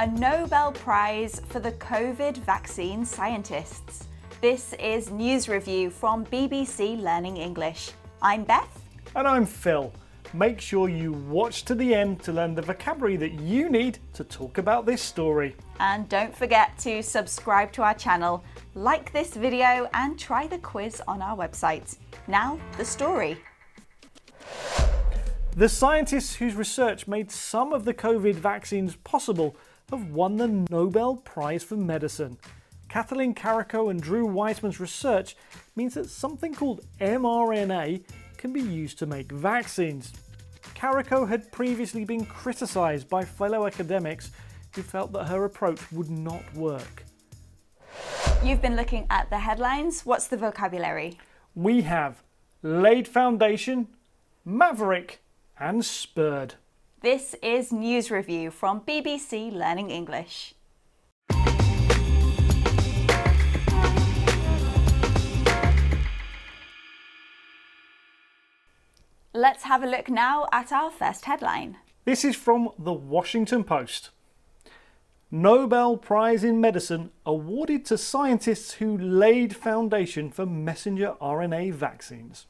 a Nobel Prize for the COVID vaccine scientists. This is News Review from BBC Learning English. I'm Beth. And I'm Phil. Make sure you watch to the end to learn the vocabulary that you need to talk about this story. And don't forget to subscribe to our channel, like this video and try the quiz on our website. Now, the story. The scientists whose research made some of the COVID vaccines possible have won the Nobel Prize for Medicine. Katalin Karikó and Drew Weissman's research means that something called mRNA can be used to make vaccines. Karikó had previously been criticised by fellow academics who felt that her approach would not work. You've been looking at the headlines. What's the vocabulary? We have laid foundation, maverick, and spurred. This is News Review from BBC Learning English. Let's have a look now at our first headline. This is from the Washington Post. Nobel Prize in Medicine awarded to scientists who laid foundation for messenger RNA vaccines.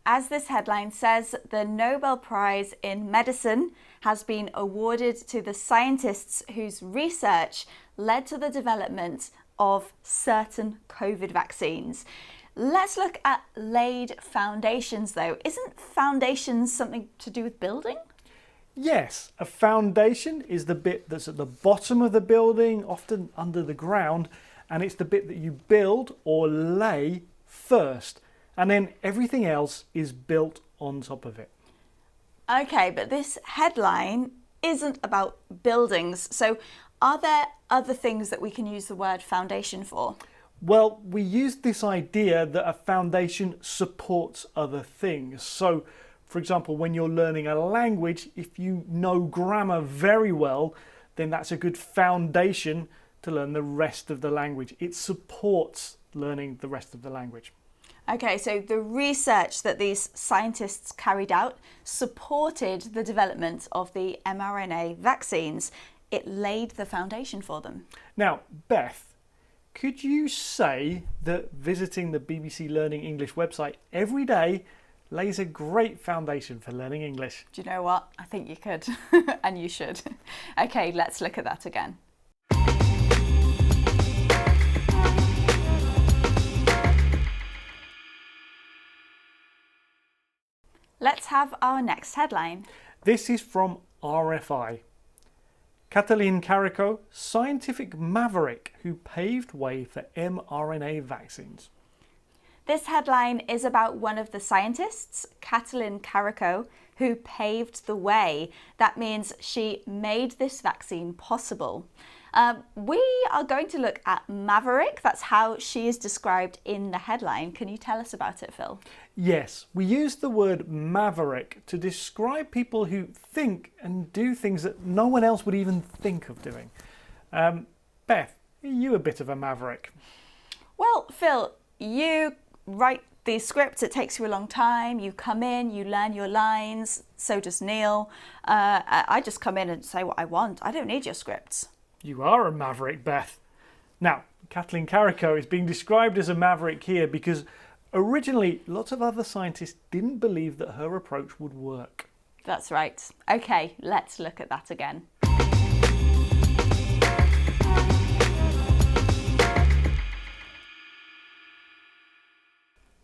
As this headline says, the Nobel Prize in Medicine has been awarded to the scientists whose research led to the development of certain COVID vaccines. Let's look at laid foundations though. Isn't foundations something to do with building? Yes, a foundation is the bit that's at the bottom of the building, often under the ground, and it's the bit that you build or lay first. And then everything else is built on top of it. Okay, but this headline isn't about buildings. So are there other things that we can use the word foundation for? Well, we use this idea that a foundation supports other things. So, for example, when you're learning a language, if you know grammar very well, then that's a good foundation to learn the rest of the language. It supports learning the rest of the language. Okay, so the research that these scientists carried out supported the development of the mRNA vaccines. It laid the foundation for them. Now, Beth, could you say that visiting the BBC Learning English website every day lays a great foundation for learning English? Do you know what? I think you could, and you should. Okay, let's look at that again. Let's have our next headline. This is from RFI. Katalin Karikó, scientific maverick who paved way for mRNA vaccines. This headline is about one of the scientists, Katalin Karikó, who paved the way. That means she made this vaccine possible. We are going to look at maverick. That's how she is described in the headline. Can you tell us about it, Phil? Yes, we use the word maverick to describe people who think and do things that no one else would even think of doing. Beth, are you a bit of a maverick? Well, Phil, you write these scripts. It takes you a long time. You come in, you learn your lines. So does Neil. I just come in and say what I want. I don't need your scripts. You are a maverick, Beth. Now, Katalin Karikó is being described as a maverick here because originally lots of other scientists didn't believe that her approach would work. That's right. Okay, let's look at that again.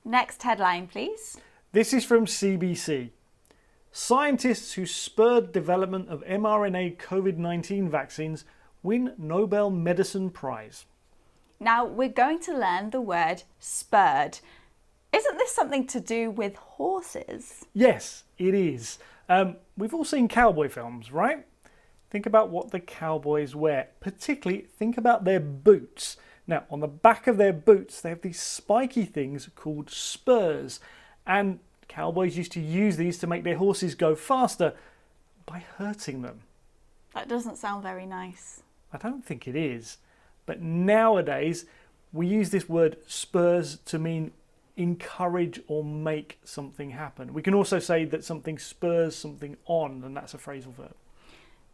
Next headline, please. This is from CBC. Scientists who spurred development of mRNA COVID-19 vaccines win Nobel Medicine Prize. Now we're going to learn the word spurred. Isn't this something to do with horses? Yes, it is. We've all seen cowboy films, right? Think about what the cowboys wear. Particularly, think about their boots. Now, on the back of their boots, they have these spiky things called spurs. And cowboys used to use these to make their horses go faster by hurting them. That doesn't sound very nice. I don't think it is. But nowadays, we use this word spurs to mean encourage or make something happen. We can also say that something spurs something on, and that's a phrasal verb.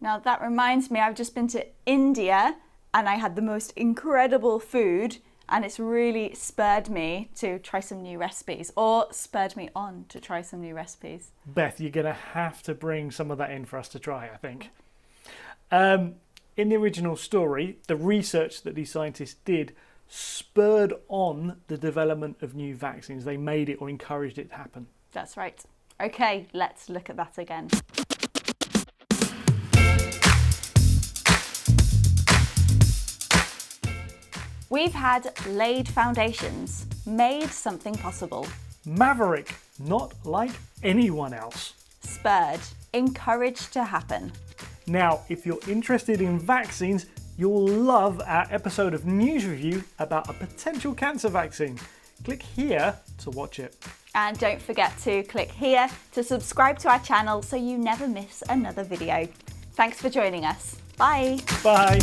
Now that reminds me, I've just been to India and I had the most incredible food, and it's really spurred me to try some new recipes, or spurred me on to try some new recipes. Beth, you're going to have to bring some of that in for us to try, I think. In the original story, the research that these scientists did spurred on the development of new vaccines. They made it or encouraged it to happen. That's right. Okay, let's look at that again. We've had laid foundations, made something possible. Maverick, not like anyone else. Spurred, encouraged to happen. Now, if you're interested in vaccines, you'll love our episode of News Review about a potential cancer vaccine. Click here to watch it. And don't forget to click here to subscribe to our channel so you never miss another video. Thanks for joining us. Bye. Bye.